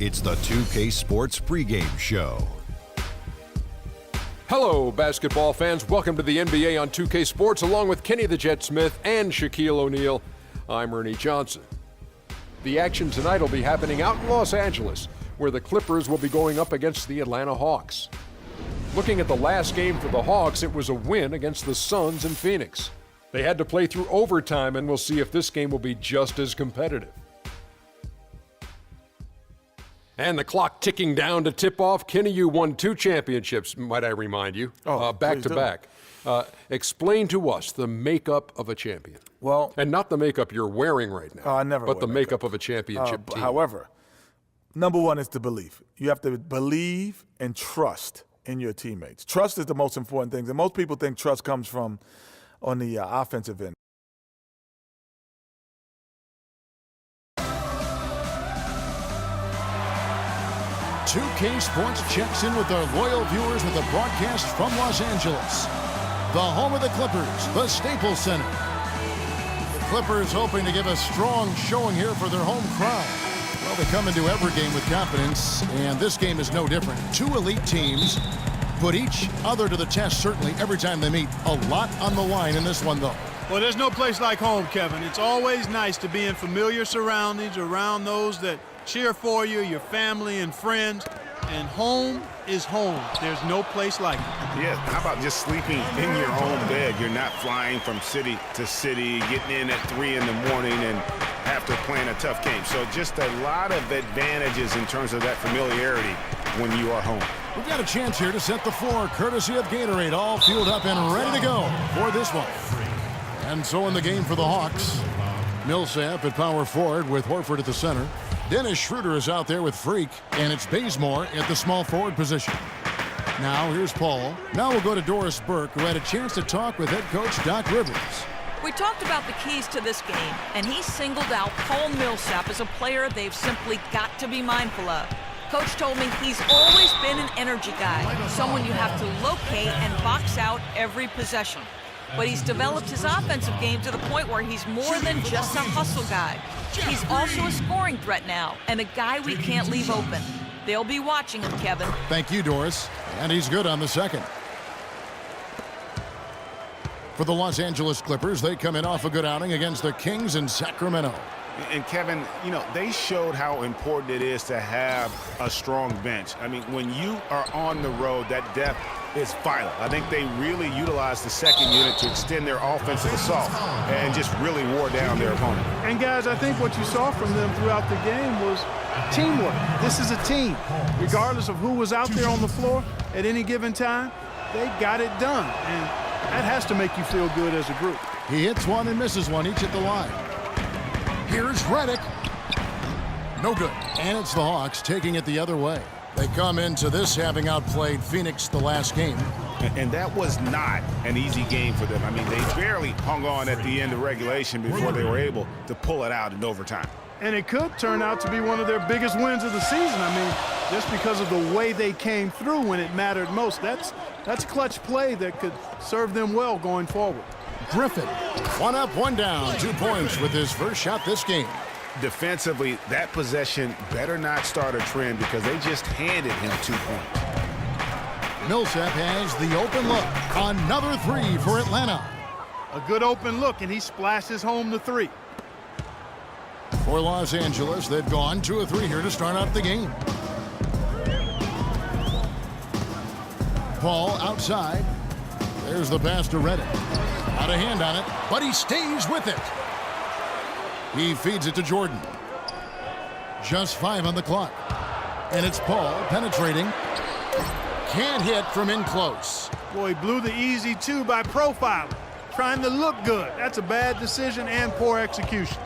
It's the 2K Sports pregame show. Hello, basketball fans. Welcome to the NBA on 2K Sports, along with Kenny the Jet Smith and Shaquille O'Neal. I'm Ernie Johnson. The action tonight will be happening out in Los Angeles, where the Clippers will be going up against the Atlanta Hawks. Looking at the last game for the Hawks, it was a win against the Suns in Phoenix. They had to play through overtime, and we'll see if this game will be just as competitive. And the clock ticking down to tip off. Kenny, you won 2 championships, might I remind you, back to back. Explain to us the makeup of a champion. Well, and not the makeup you're wearing right now. I never. But the makeup of a championship team. However, number one is the belief. You have to believe and trust in your teammates. Trust is the most important thing. And most people think trust comes from on the offensive end. 2K Sports checks in with their loyal viewers with a broadcast from Los Angeles, the home of the Clippers, the Staples Center. The Clippers hoping to give a strong showing here for their home crowd. Well, they come into every game with confidence, and this game is no different. 2 elite teams put each other to the test, certainly, every time they meet. A lot on the line in this one, though. Well, there's no place like home, Kevin. It's always nice to be in familiar surroundings around those that cheer for you, your family and friends, and home is home. There's no place like it. Yeah, how about just sleeping in your own bed? You're not flying from city to city, getting in at 3 in the morning and after playing a tough game. So just a lot of advantages in terms of that familiarity when you are home. We've got a chance here to set the floor, courtesy of Gatorade, all fueled up and ready to go for this one. And so in the game for the Hawks, Millsap at power forward with Horford at the center. Dennis Schroeder is out there with Freak, and it's Bazemore at the small forward position. Now here's Paul. Now we'll go to Doris Burke, who had a chance to talk with head coach Doc Rivers. We talked about the keys to this game, and he singled out Paul Millsap as a player they've simply got to be mindful of. Coach told me he's always been an energy guy, someone you have to locate and box out every possession. But he's developed his offensive game to the point where he's more than just a hustle guy. He's also a scoring threat now, and a guy we can't leave open. They'll be watching him, Kevin. Thank you, Doris. And he's good on the second. For the Los Angeles Clippers, they come in off a good outing against the Kings in Sacramento. And Kevin, you know, they showed how important it is to have a strong bench. I mean, when you are on the road, that depth is vital. I think they really utilized the second unit to extend their offensive assault and just really wore down their opponent. And guys, I think what you saw from them throughout the game was teamwork. This is a team. Regardless of who was out there on the floor at any given time, they got it done. And that has to make you feel good as a group. He hits one and misses one, each at the line. Here's Redick. No good. And it's the Hawks taking it the other way. They come into this having outplayed Phoenix the last game. And that was not an easy game for them. I mean, they barely hung on at the end of regulation before they were able to pull it out in overtime. And it could turn out to be one of their biggest wins of the season. I mean, just because of the way they came through when it mattered most. That's clutch play that could serve them well going forward. Griffin, 1 up, 1 down, 2 points with his first shot this game. Defensively, that possession better not start a trend because they just handed him 2 points. Millsap has the open look. Another 3 for Atlanta. A good open look, and he splashes home the 3. For Los Angeles, they've gone 2 of 3 here to start out the game. Paul outside. There's the pass to Redick. Out of hand on it, but he stays with it. He feeds it to Jordan. Just 5 on the clock. And it's Paul penetrating. Can't hit from in close. Boy, he blew the easy 2 by profiling. Trying to look good. That's a bad decision and poor execution.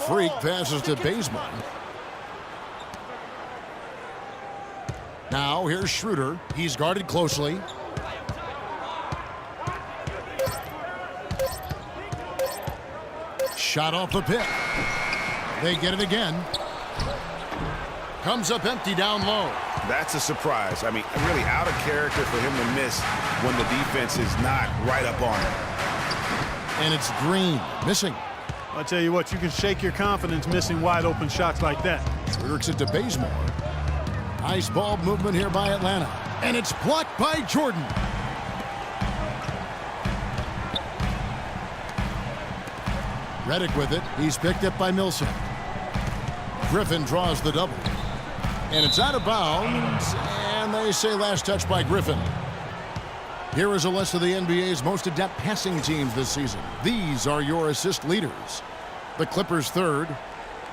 Freak passes to Bazemore. Now here's Schroeder. He's guarded closely. Shot off the pick. They get it again. Comes up empty down low. That's a surprise. I mean, really out of character for him to miss when the defense is not right up on him. And it's Green missing. I tell you what, you can shake your confidence missing wide open shots like that. Works it to Bazemore. Nice ball movement here by Atlanta. And it's blocked by Jordan. Redick with it. He's picked up by Millsap. Griffin draws the double. And it's out of bounds. And they say last touch by Griffin. Here is a list of the NBA's most adept passing teams this season. These are your assist leaders. The Clippers third.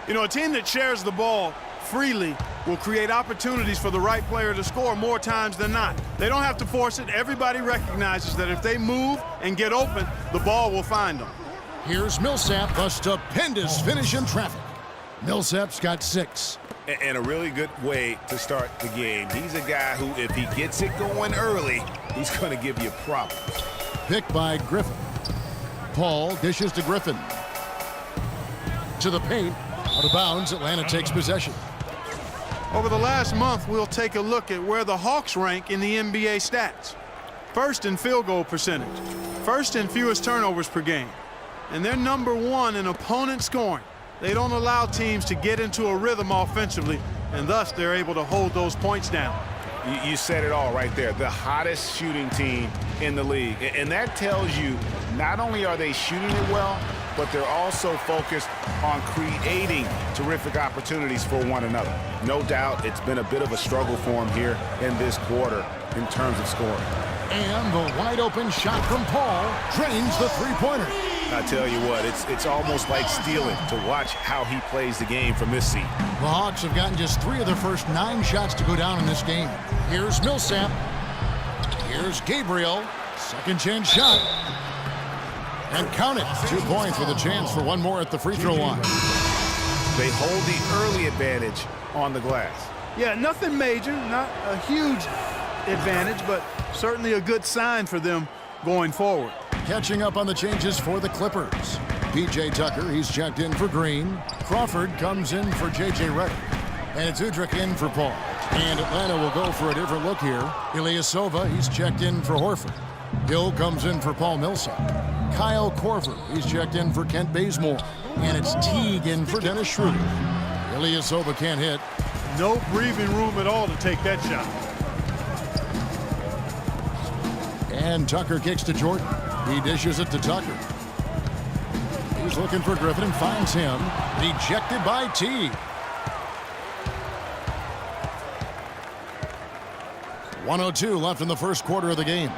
You know, a team that shares the ball freely will create opportunities for the right player to score more times than not. They don't have to force it. Everybody recognizes that if they move and get open, the ball will find them. Here's Millsap, a stupendous finish in traffic. Millsap's got 6. And a really good way to start the game. He's a guy who, if he gets it going early, he's going to give you problems. Picked by Griffin. Paul dishes to Griffin. To the paint. Out of bounds, Atlanta takes possession. Over the last month, we'll take a look at where the Hawks rank in the NBA stats. First in field goal percentage. First in fewest turnovers per game. And they're number 1 in opponent scoring. They don't allow teams to get into a rhythm offensively, and thus they're able to hold those points down. You said it all right there. The hottest shooting team in the league. And that tells you not only are they shooting it well, but they're also focused on creating terrific opportunities for one another. No doubt it's been a bit of a struggle for them here in this quarter in terms of scoring. And the wide open shot from Paul drains the three-pointer. I tell you what, it's almost like stealing to watch how he plays the game from this seat. The Hawks have gotten just 3 of their first 9 shots to go down in this game. Here's Millsap. Here's Gabriel. Second chance shot. And count it. 2 points with a chance for one more at the free throw line. They hold the early advantage on the glass. Yeah, nothing major, not a huge advantage, but certainly a good sign for them going forward. Catching up on the changes for the Clippers. P.J. Tucker, he's checked in for Green. Crawford comes in for J.J. Redick. And it's Udrih in for Paul. And Atlanta will go for a different look here. Ilyasova, he's checked in for Horford. Hill comes in for Paul Millsap. Kyle Korver, he's checked in for Kent Bazemore. And it's Teague in for Dennis Schroeder. Ilyasova can't hit. No breathing room at all to take that shot. And Tucker kicks to Jordan. He dishes it to Tucker. He's looking for Griffin and finds him. Rejected by Teague. 1:02 left in the first quarter of the game.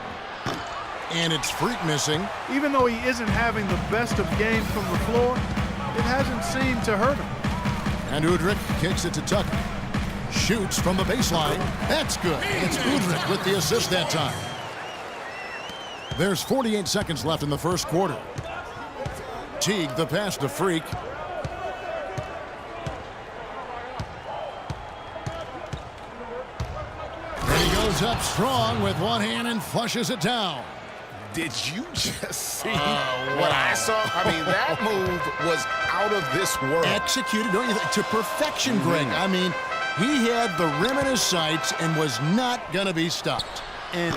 And it's Freak missing. Even though he isn't having the best of games from the floor, it hasn't seemed to hurt him. And Udrih kicks it to Tucker. Shoots from the baseline. That's good. It's Udrih with the assist that time. There's 48 seconds left in the first quarter. Teague, the pass to Freak. And he goes up strong with one hand and flushes it down. Did you just see what I saw? I mean, that move was out of this world. Executed, don't you think, to perfection, Greg. I mean, he had the rim in his sights and was not going to be stopped. And